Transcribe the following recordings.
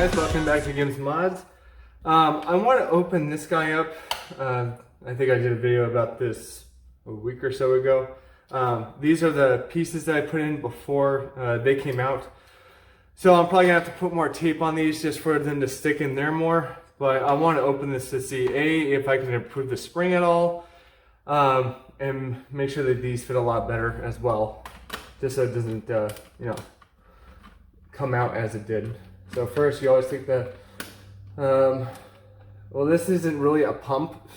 guys, welcome back to Games Mods. I want to open this guy up. I think I did a video about this a week or so ago. These are the pieces that I put in before they came out. So I'm probably going to have to put more tape on these just for them to stick in there more. But I want to open this to see if I can improve the spring at all. And make sure that these fit a lot better as well. Just so it doesn't, come out as it did. So first you always take the, well, this isn't really a pump.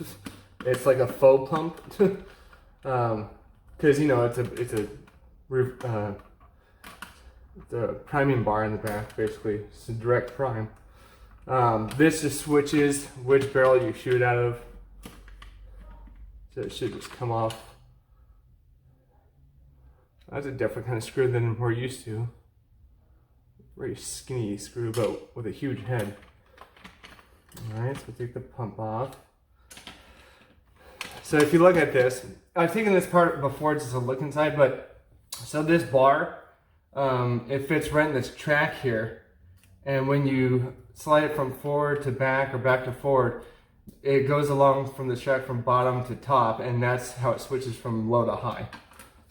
It's like a faux pump. Cause it's a priming bar in the back, basically. It's a direct prime. This just switches which barrel you shoot out of. So it should just come off. That's a different kind of screw than we're used to. Very skinny screw, but with a huge head. Alright, so we'll take the pump off. So if you look at this, I've taken this part before just to look inside, but so this bar, it fits right in this track here. And when you slide it from forward to back or back to forward, it goes along from the track from bottom to top, and that's how it switches from low to high.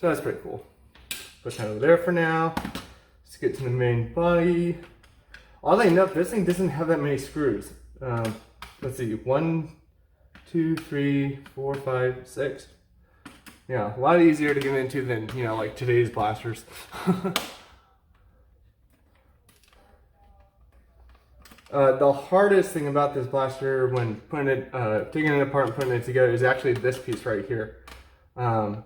So that's pretty cool. Put that over there for now. Let's get to the main body. Oddly enough, this thing doesn't have that many screws. Let's see, 1, 2, 3, 4, 5, 6. Yeah, a lot easier to get into than, like today's blasters. The hardest thing about this blaster when putting it, taking it apart and putting it together is actually this piece right here. I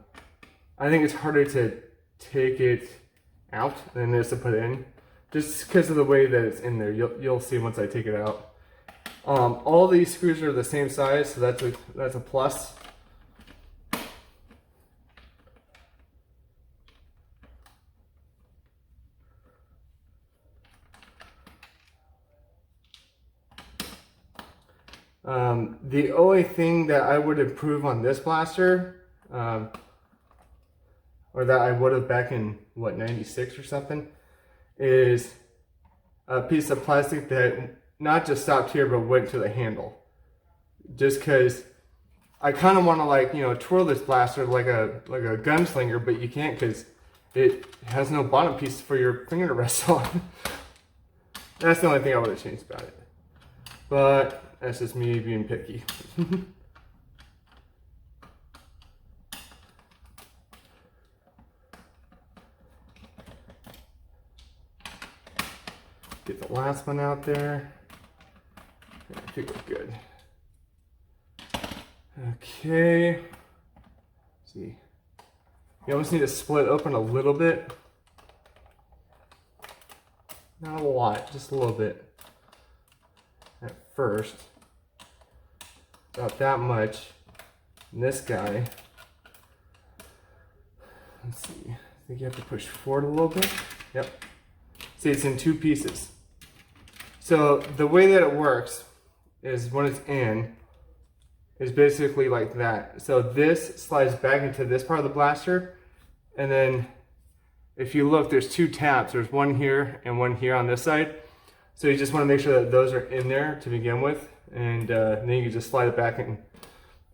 think it's harder to take it out than it is to put it in, just because of the way that it's in there. You'll see once I take it out. All these screws are the same size, so that's a plus. The only thing that I would improve on this blaster, or that I would have back in, what, 96 or something, is a piece of plastic that not just stopped here, but went to the handle. Just because I kind of want to, twirl this blaster like a gunslinger, but you can't because it has no bottom piece for your finger to rest on. That's the only thing I would have changed about it. But that's just me being picky. Get the last one out there. I think we're good. Okay. Let's see. You almost need to split open a little bit. Not a lot, just a little bit. At first. About that much. And this guy. Let's see. I think you have to push forward a little bit. Yep. See, it's in two pieces. So the way that it works is when it's in, is basically like that. So this slides back into this part of the blaster, and then if you look, there's two taps. There's one here and one here on this side. So you just want to make sure that those are in there to begin with, and then you can just slide it back and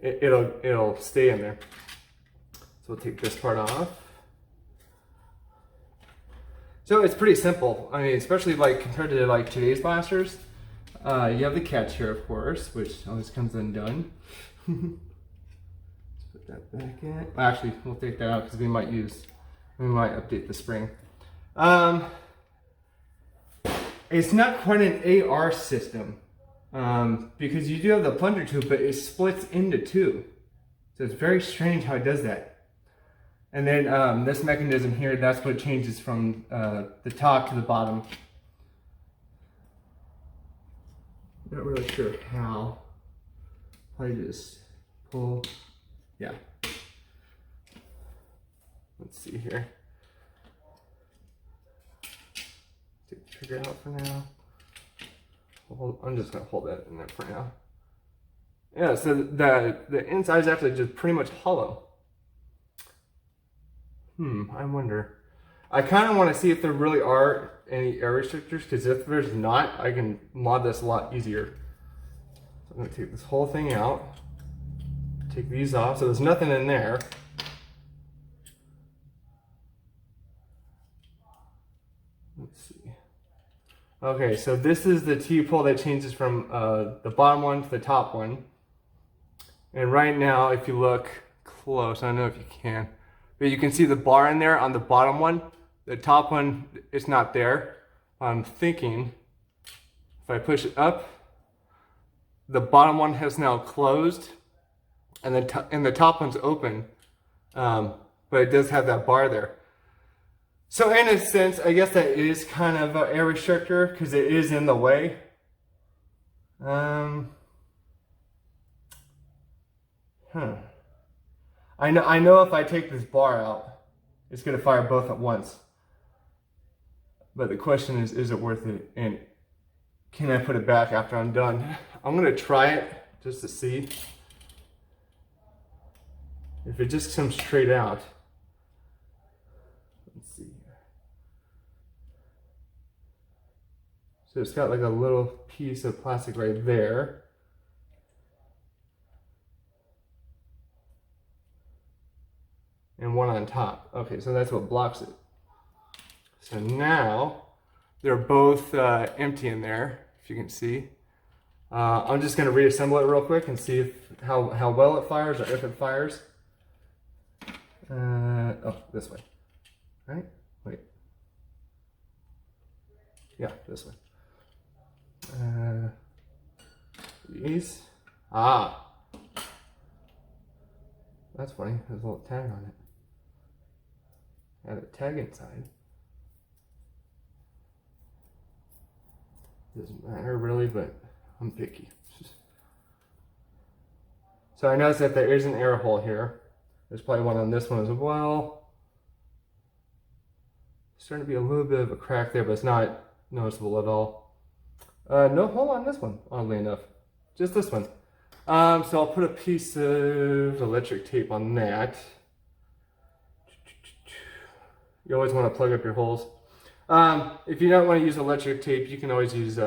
it'll stay in there. So we'll take this part off. So it's pretty simple. I mean, especially compared to today's blasters. You have the catch here, of course, which always comes undone. Let's put that back in. Actually, we'll take that out because we might update the spring. It's not quite an AR system because you do have the plunger tube, but it splits into two. So it's very strange how it does that. And then this mechanism here, that's what changes from the top to the bottom. Not really sure how. Probably just pull. Yeah. Let's see here. Take the trigger out for now. I'm just going to hold that in there for now. Yeah, so the inside is actually just pretty much hollow. I wonder. I kind of want to see if there really are any air restrictors, because if there's not, I can mod this a lot easier. So I'm going to take this whole thing out, take these off, so there's nothing in there. Let's see. Okay, so this is the T-pole that changes from the bottom one to the top one. And right now, if you look close, I don't know if you can, but you can see the bar in there on the bottom one. The top one, it's not there. I'm thinking if I push it up, the bottom one has now closed, and the top one's open, but it does have that bar there. So in a sense, I guess that is kind of an air restrictor because it is in the way. I know if I take this bar out, it's going to fire both at once. But the question is it worth it? And can I put it back after I'm done? I'm going to try it just to see if it just comes straight out. Let's see. So it's got like a little piece of plastic right there. And one on top. Okay, so that's what blocks it. So now they're both empty in there, if you can see. I'm just going to reassemble it real quick and see how well it fires, or if it fires. Oh, this way. Right? Wait. Yeah, this way. These. Ah. That's funny. There's a little tag on it. Add a tag inside. Doesn't matter really, but I'm picky. So I noticed that there is an air hole here. There's probably one on this one as well. Starting to be a little bit of a crack there, but it's not noticeable at all. No hole on this one, oddly enough. Just this one. So I'll put a piece of electric tape on that. You always want to plug up your holes. If you don't want to use electric tape, you can always use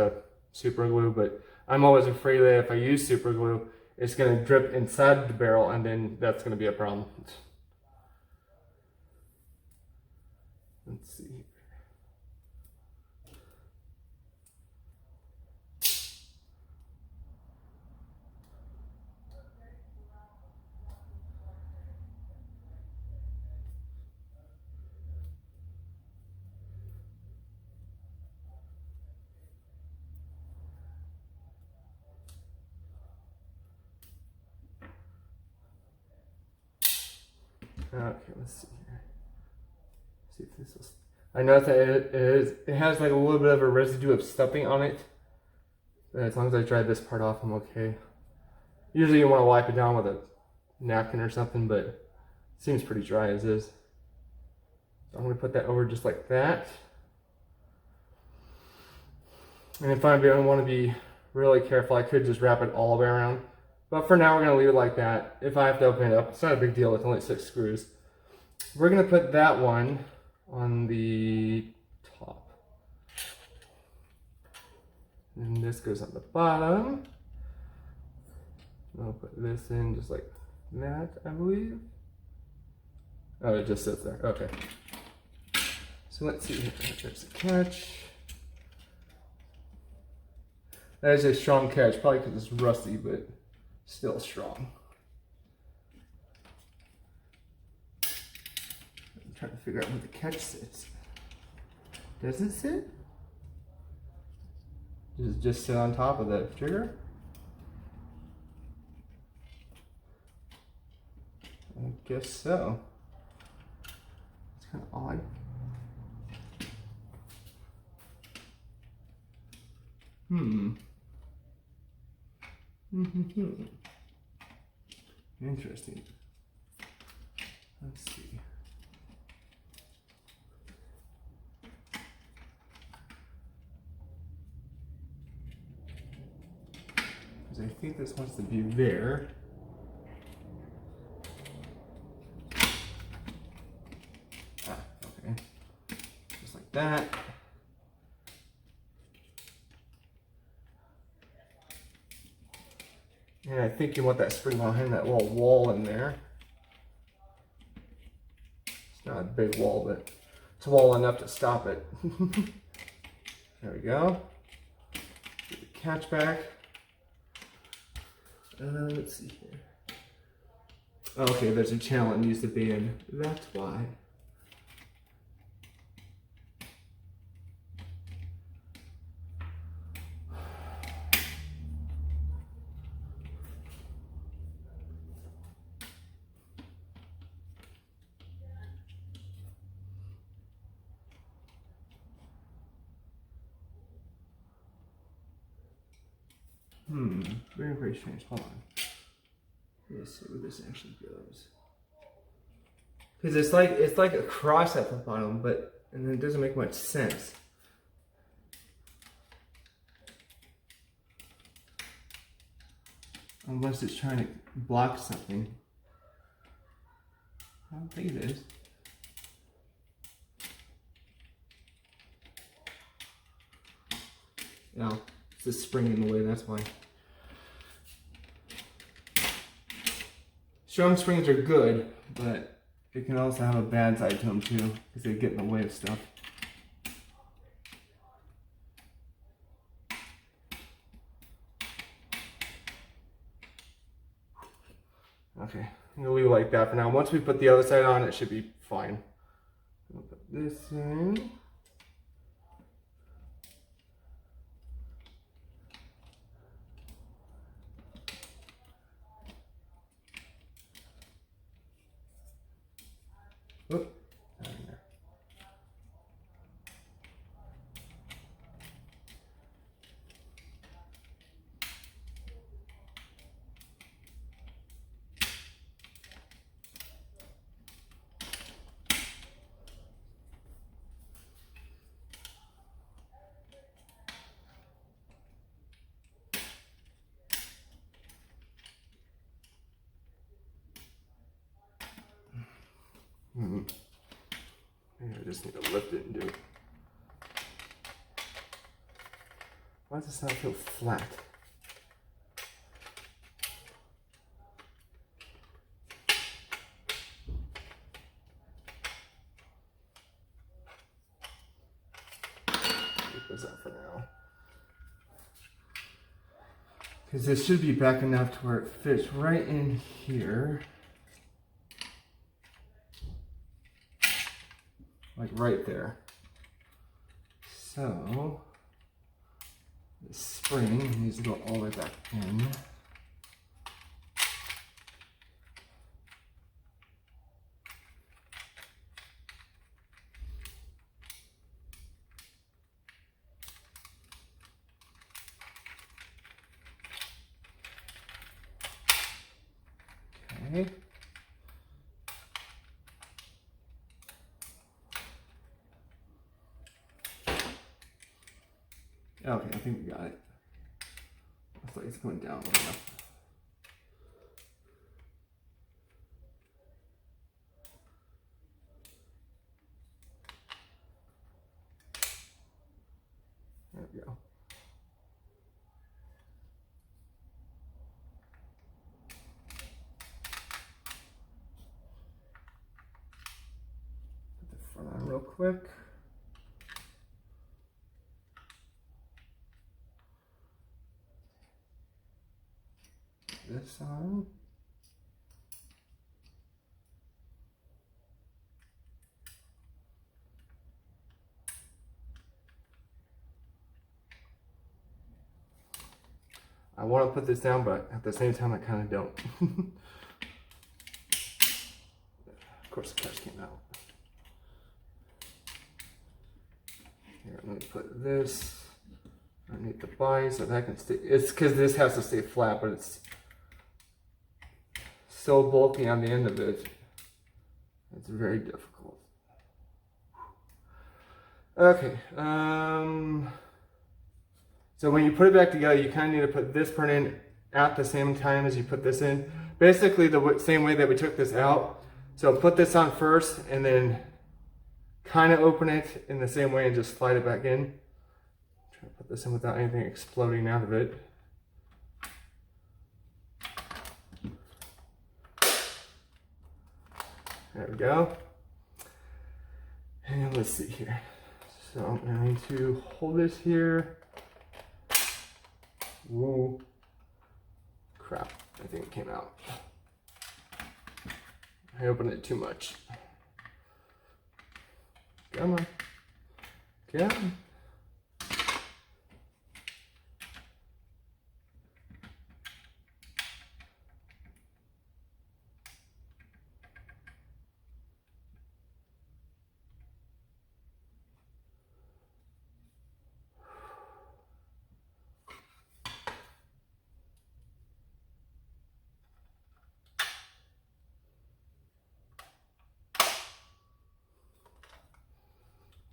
super glue, but I'm always afraid that if I use super glue, it's going to drip inside the barrel, and then that's going to be a problem. Let's see. Okay, let's see here. See if this is. I noticed that it has like a little bit of a residue of stuffing on it. But as long as I dry this part off, I'm okay. Usually you want to wipe it down with a napkin or something, but it seems pretty dry as is. So I'm going to put that over just like that. And if I want to be really careful, I could just wrap it all the way around. But for now, we're going to leave it like that. If I have to open it up, it's not a big deal. It's only 6 screws. We're going to put that one on the top. And this goes on the bottom. I'll put this in just like that, I believe. Oh, it just sits there. Okay. So let's see if there's a catch. That is a strong catch, probably because it's rusty, but still strong. I'm trying to figure out where the catch sits. Does it sit? Does it just sit on top of the trigger? I guess so. It's kind of odd. Interesting. Let's see. Because I think this wants to be there. Ah, okay. like that. And I think you want that spring behind that little wall in there. It's not a big wall, but it's a wall enough to stop it. There we go. Get the catch back. Let's see here. Okay, there's a channel it needs to be in. That's why. Very, very strange. Hold on. Let's see where this actually goes. Because it's like a cross at the bottom, but and then it doesn't make much sense. Unless it's trying to block something. I don't think it is. No, it's the spring in the way, that's why. Strong springs are good, but it can also have a bad side to them too, because they get in the way of stuff. Okay, I'm gonna leave it like that for now. Once we put the other side on, it should be fine. I'll put this in. Oop. Maybe I just need to lift it and do it. Why does this not feel flat? Keep this up for now. Because this should be back enough to where it fits right in here. Like right there. So the spring needs to go all the way back in. Okay. Okay, I think we got it. Looks like it's going down a little enough. There we go. Put the front on real quick. This on. I want to put this down, but at the same time, I kind of don't. Of course, the catch came out. Here, let me put this underneath the body so that can stay. It's because this has to stay flat, but it's so bulky on the end of it, it's very difficult. Okay, so when you put it back together, you kind of need to put this part in at the same time as you put this in. Basically the same way that we took this out. So put this on first and then kind of open it in the same way and just slide it back in. Try to put this in without anything exploding out of it. There we go. And let's see here. So I'm going to hold this here. Whoa. Crap, I think it came out. I opened it too much. Come on. Come on.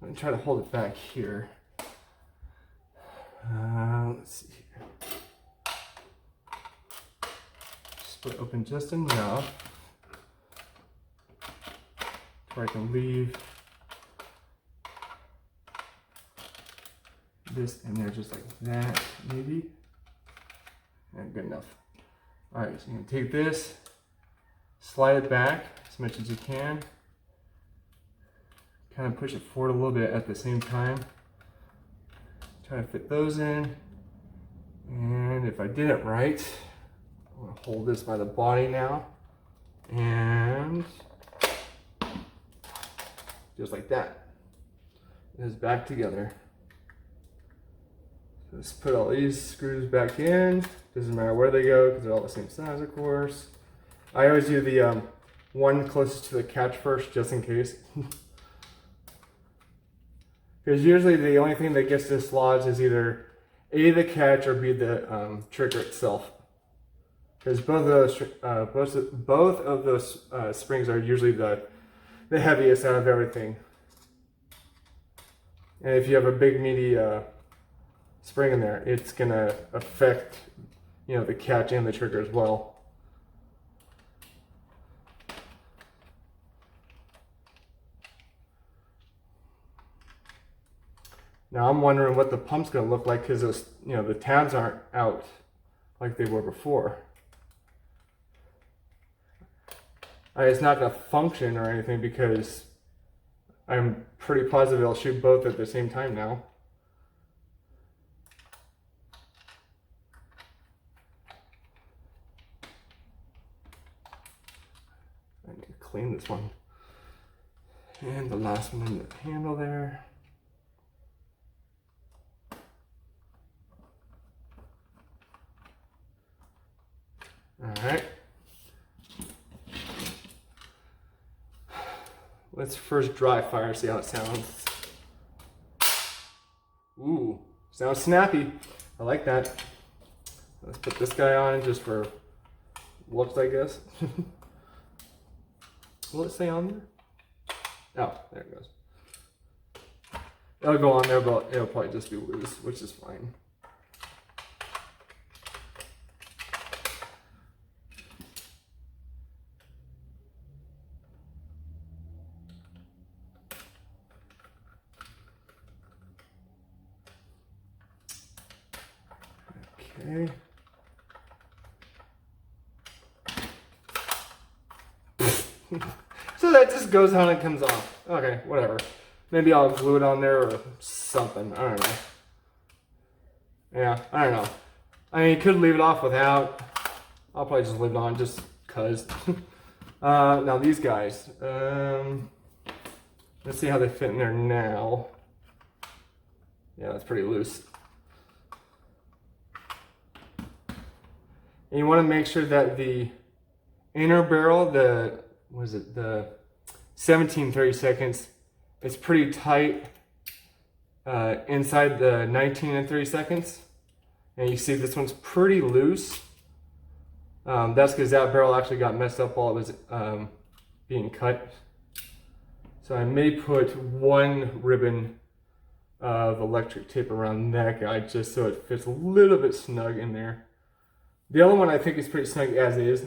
I'm gonna try to hold it back here. Let's see here. Split open just enough so I can leave this in there just like that, maybe. And good enough. All right, so you're gonna take this, slide it back as much as you can. Kind of push it forward a little bit at the same time. Try to fit those in. And if I did it right, I'm going to hold this by the body now. And just like that. It's back together. So let's put all these screws back in. Doesn't matter where they go because they're all the same size, of course. I always do the one closest to the catch first, just in case. Because usually the only thing that gets dislodged is either A, the catch, or B, the trigger itself. Because both of those springs are usually the heaviest out of everything. And if you have a big meaty spring in there, it's gonna affect, you know, the catch and the trigger as well. Now I'm wondering what the pump's going to look like because those, you know, the tabs aren't out like they were before. It's not going to function or anything because I'm pretty positive it'll shoot both at the same time now. I need to clean this one. And the last one in the handle there. Alright, let's first dry fire, see how it sounds. Ooh, sounds snappy. I like that. Let's put this guy on just for looks, I guess. Will it stay on there? Oh, there it goes. It'll go on there, but it'll probably just be loose, which is fine. Okay. So that just goes on and comes off. Okay, whatever. Maybe I'll glue it on there or something. I don't know. Yeah, I don't know. I mean, you could leave it off without. I'll probably just leave it on just cause. Now these guys. Let's see how they fit in there now. Yeah, that's pretty loose. And you want to make sure that the inner barrel, the 17/32, is pretty tight inside the 19/32. And you see this one's pretty loose. That's because that barrel actually got messed up while it was being cut. So I may put one ribbon of electric tape around that guy just so it fits a little bit snug in there. The other one I think is pretty snug as is.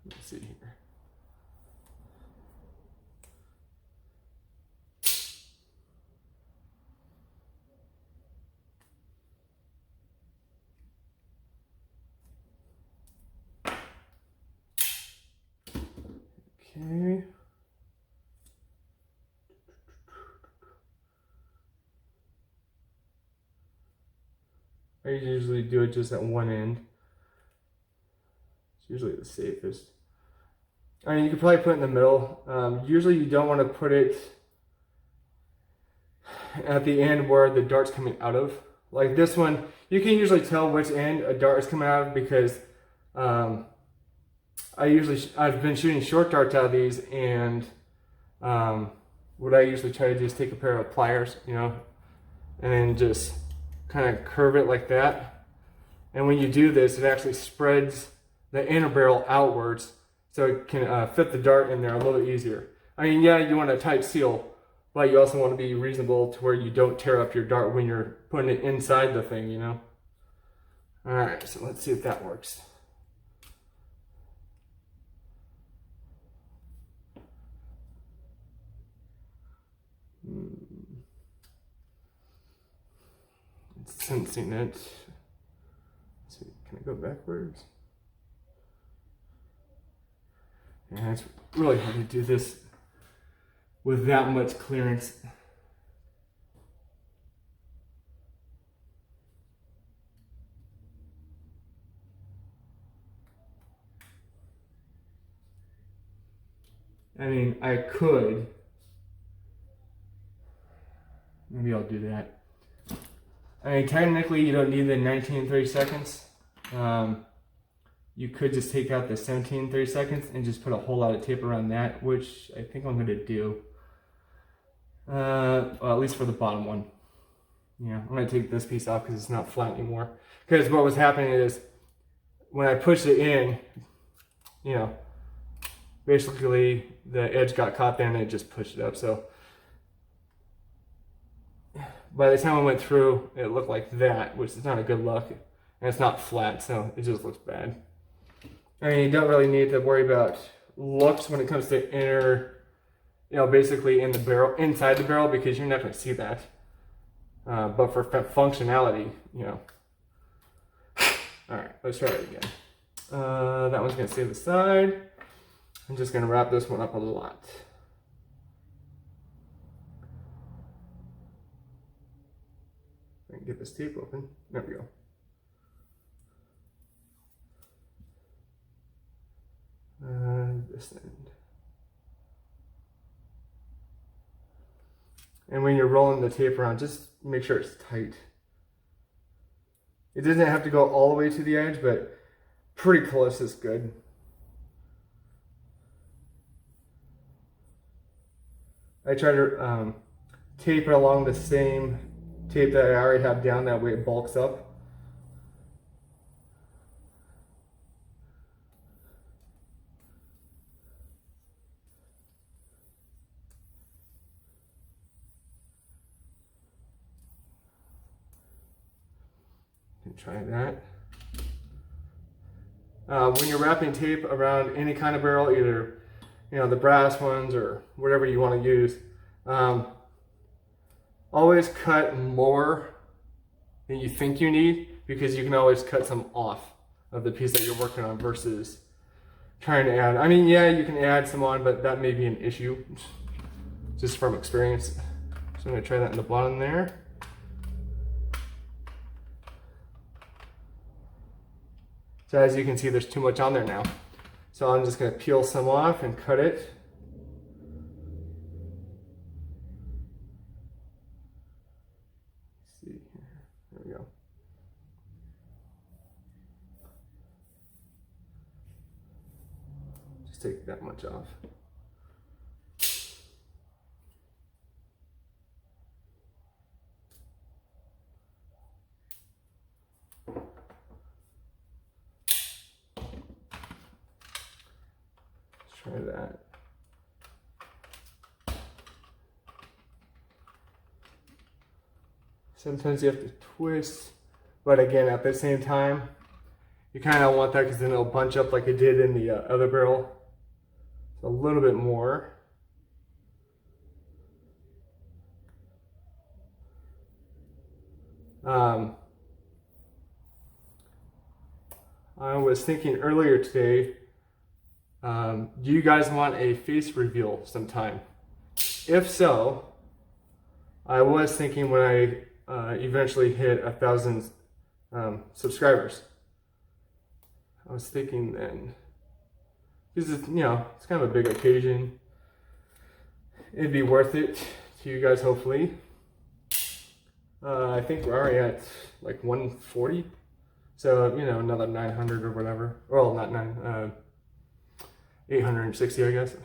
Let's see here. Okay. I usually do it just at one end. It's usually the safest. I mean, you could probably put it in the middle. Usually you don't want to put it at the end where the dart's coming out of. Like this one, you can usually tell which end a dart is coming out of because I've been shooting short darts out of these, and what I usually try to do is take a pair of pliers, you know, and then just kind of curve it like that. And when you do this, it actually spreads the inner barrel outwards, so it can fit the dart in there a little easier. I mean, yeah, you want a tight seal, but you also want to be reasonable to where you don't tear up your dart when you're putting it inside the thing, you know. All right, so let's see if that works. It's sensing it. Let's see, can I go backwards? Yeah, it's really hard to do this with that much clearance. I mean, I could. Maybe I'll do that. I mean, technically, you don't need the 19 30 seconds. You could just take out the 17 30 seconds and just put a whole lot of tape around that, which I think I'm going to do. Well, at least for the bottom one. Yeah, I'm going to take this piece off because it's not flat anymore. Because what was happening is, when I pushed it in, you know, basically the edge got caught there and it just pushed it up. So by the time I went through, it looked like that, which is not a good look. And it's not flat, so it just looks bad. I mean, you don't really need to worry about looks when it comes to inner, you know, basically in the barrel, inside the barrel, because you're not going to see that. But for functionality, you know. All right, let's try it again. That one's going to stay to the side. I'm just going to wrap this one up a lot. I can get this tape open. There we go. This end. And when you're rolling the tape around, just make sure it's tight. It doesn't have to go all the way to the edge, but pretty close is good. I try to tape it along the same tape that I already have down, that way it bulks up. Try that. When you're wrapping tape around any kind of barrel, either, you know, the brass ones or whatever you want to use, always cut more than you think you need, because you can always cut some off of the piece that you're working on versus trying to add. I mean, yeah, you can add some on, but that may be an issue, just from experience. So I'm going to try that in the bottom there. So as you can see, there's too much on there now. So I'm just going to peel some off and cut it. Let's see here. There we go. Just take that much off. Try that. Sometimes you have to twist, but again, at the same time, you kind of want that because then it'll bunch up like it did in the other barrel. So a little bit more. I was thinking earlier today, Do you guys want a face reveal sometime? If so, I was thinking when I eventually hit 1,000 subscribers, I was thinking then, because it's, it's kind of a big occasion. It'd be worth it to you guys, hopefully. I think we're already at like 140, so another 900 or whatever. Well, not 860, I guess.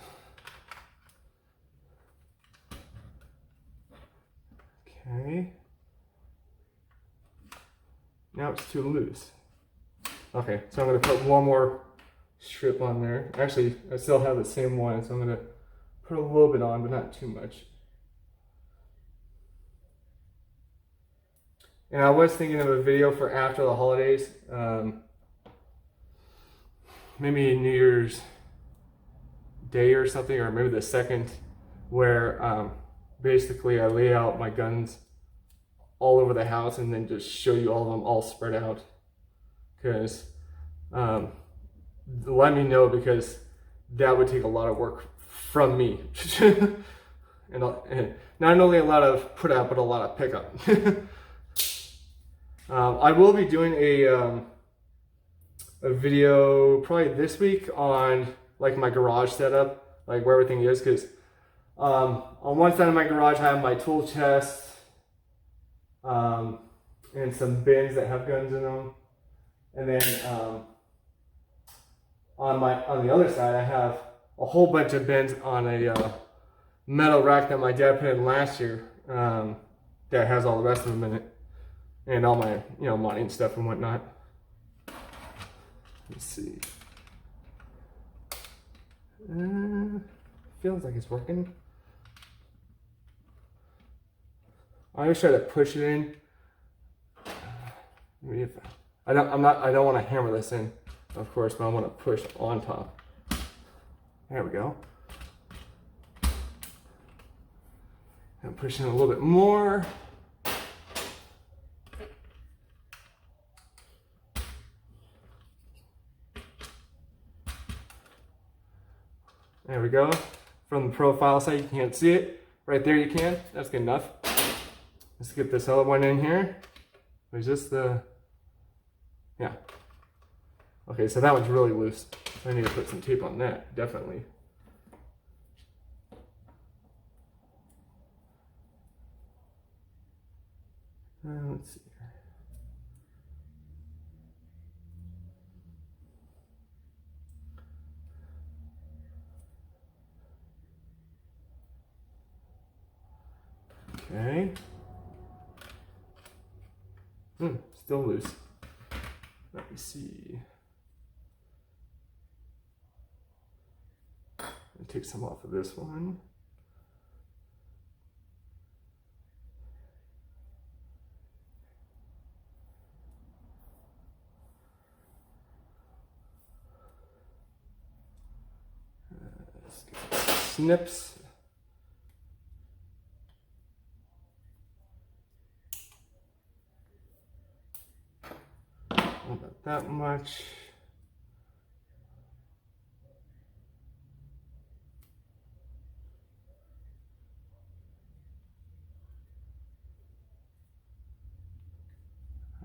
Okay. Now it's too loose. Okay, so I'm going to put one more strip on there. Actually, I still have the same one, so I'm going to put a little bit on, but not too much. And I was thinking of a video for after the holidays. Maybe New Year's Day or something, or maybe the 2nd, where basically I lay out my guns all over the house and then just show you all of them all spread out. Because let me know, because that would take a lot of work from me. and not only a lot of put out, but a lot of pickup. I will be doing a video probably this week on like my garage setup, like where everything is, because on one side of my garage I have my tool chest and some bins that have guns in them, and then on the other side I have a whole bunch of bins on a metal rack that my dad put in last year that has all the rest of them in it. And all my, modding stuff and whatnot. Let's see. Feels like it's working. I always try to push it in. I don't want to hammer this in, of course, but I want to push on top. There we go. And push in a little bit more. There we go. From the profile side, you can't see it. Right there you can. That's good enough. Let's get this other one in here. Is this the... Yeah. Okay, so that one's really loose. I need to put some tape on that, definitely. Let's see. Okay. Still loose. Let me see. I'll take some off of this one. Let's get some snips. Not that much.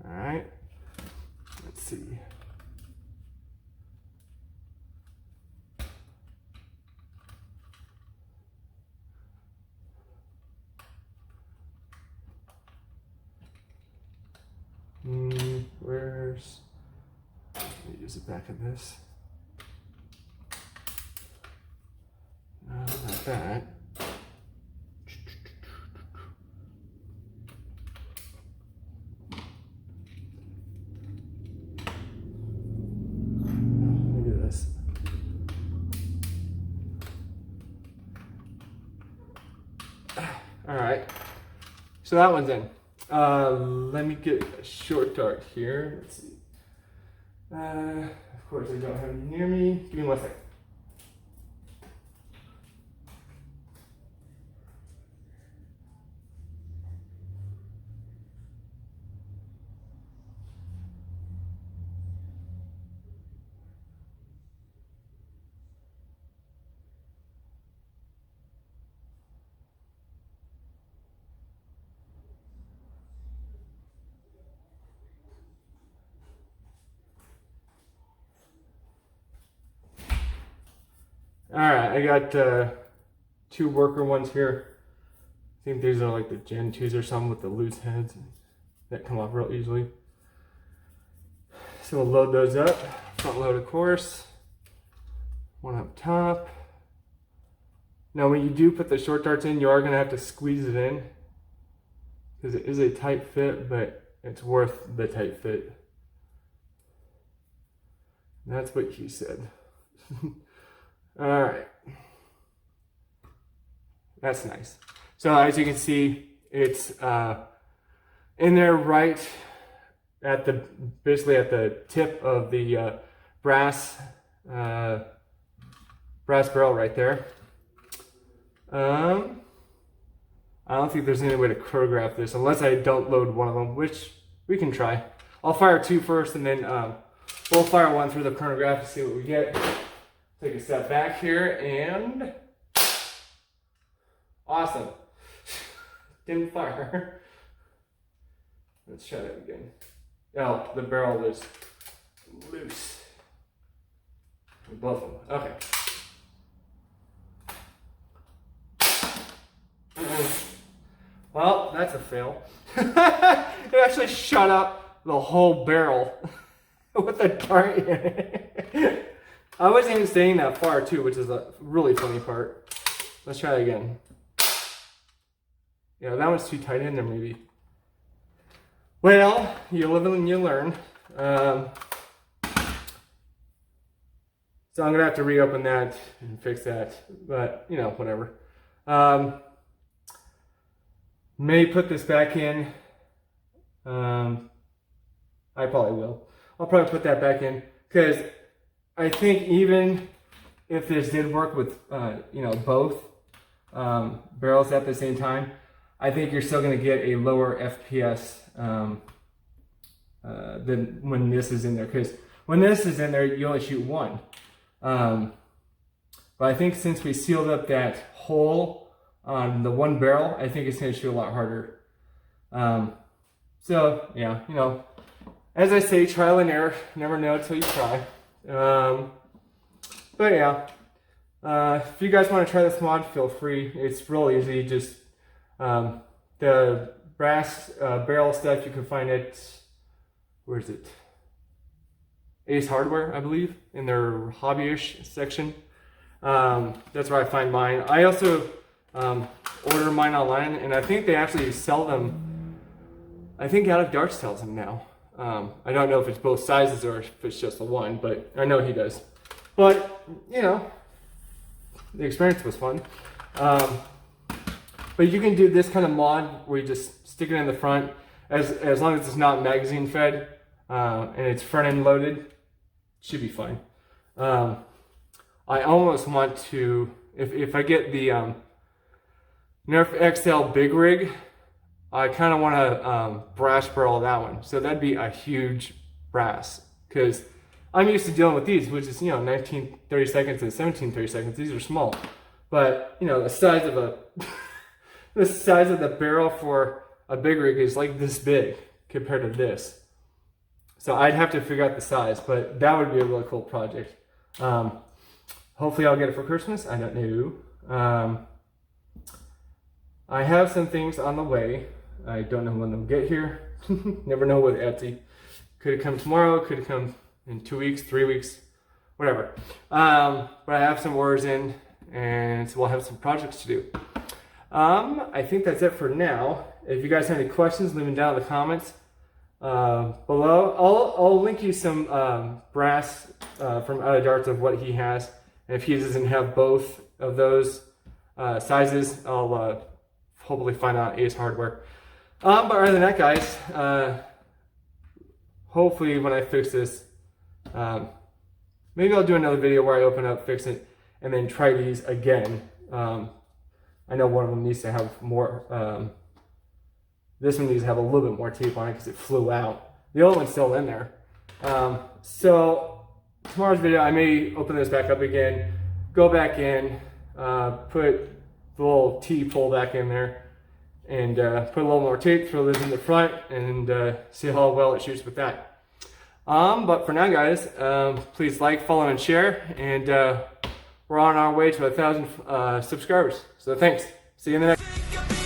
All right. Let's see. Where's... Let me use the back of this. No, not that. Maybe this. All right. So that one's in. Let me get a short dart here. Let's see. Of course, I don't have any near me. Give me 1 second. All right, I got 2 worker ones here. I think these are like the Gen 2s or something with the loose heads that come off real easily. So we'll load those up. Front load, of course. One up top. Now when you do put the short darts in, you are going to have to squeeze it in because it is a tight fit, but it's worth the tight fit. That's what he said. All right. That's nice. So as you can see, it's in there right at the, basically at the tip of the brass barrel right there. I don't think there's any way to chronograph this unless I don't load one of them, which we can try. I'll fire 2 first and then we'll fire 1 through the chronograph to see what we get. Take a step back here and awesome. Didn't fire. Let's try that again. Oh, the barrel is loose. Both of them. Okay. Well, that's a fail. It actually shut up the whole barrel with a dart in it. I wasn't even staying that far too, which is a really funny part. Let's try it again. Yeah, that one's too tight in there maybe. Well, you live and you learn. So I'm gonna have to reopen that and fix that, but you know, whatever. May put this back in. I probably will. I'll probably put that back in because I think even if this did work with you know, both barrels at the same time, I think you're still going to get a lower FPS than when this is in there. Because when this is in there, you only shoot 1. But I think since we sealed up that hole on the 1 barrel, I think it's going to shoot a lot harder. So yeah, you know, as I say, trial and error. Never know until you try. But yeah, if you guys want to try this mod, feel free. It's real easy. Just the brass barrel stuff, you can find it, where is it? Ace Hardware, I believe, in their hobbyish section. That's where I find mine. I also order mine online, and I think they actually sell them. I think Out of Darts sells them now. I don't know if it's both sizes or if it's just the one, but I know he does. But, you know, the experience was fun. But you can do this kind of mod where you just stick it in the front, as long as it's not magazine fed and it's front end loaded, should be fine. I almost want to, if I get the Nerf XL Big Rig, I kind of want to brass barrel that one. So that'd be a huge brass, because I'm used to dealing with these, which is, you know, 19 30 seconds and 17 30 seconds. These are small, but you know, the size of a the size of the barrel for a big rig is like this big compared to this. So I'd have to figure out the size, but that would be a really cool project. Hopefully I'll get it for Christmas. I don't know. I have some things on the way. I don't know when they'll get here. Never know with Etsy. Could it come tomorrow? Could it come in 2 weeks, 3 weeks, whatever. But I have some orders in, and so we'll have some projects to do. I think that's it for now. If you guys have any questions, leave them down in the comments below. I'll link you some brass from Out of Darts of what he has. And if he doesn't have both of those sizes, I'll hopefully find out Ace Hardware. But other than that, guys, hopefully when I fix this, maybe I'll do another video where I open up, fix it, and then try these again. I know one of them needs to have more, this one needs to have a little bit more tape on it because it flew out. The other one's still in there. So tomorrow's video, I may open this back up again, go back in, put the little T-pole back in there, and put a little more tape, throw this in the front, and see how well it shoots with that. But for now, guys, please like, follow, and share, and we're on our way to 1,000 subscribers. So thanks. See you in the next.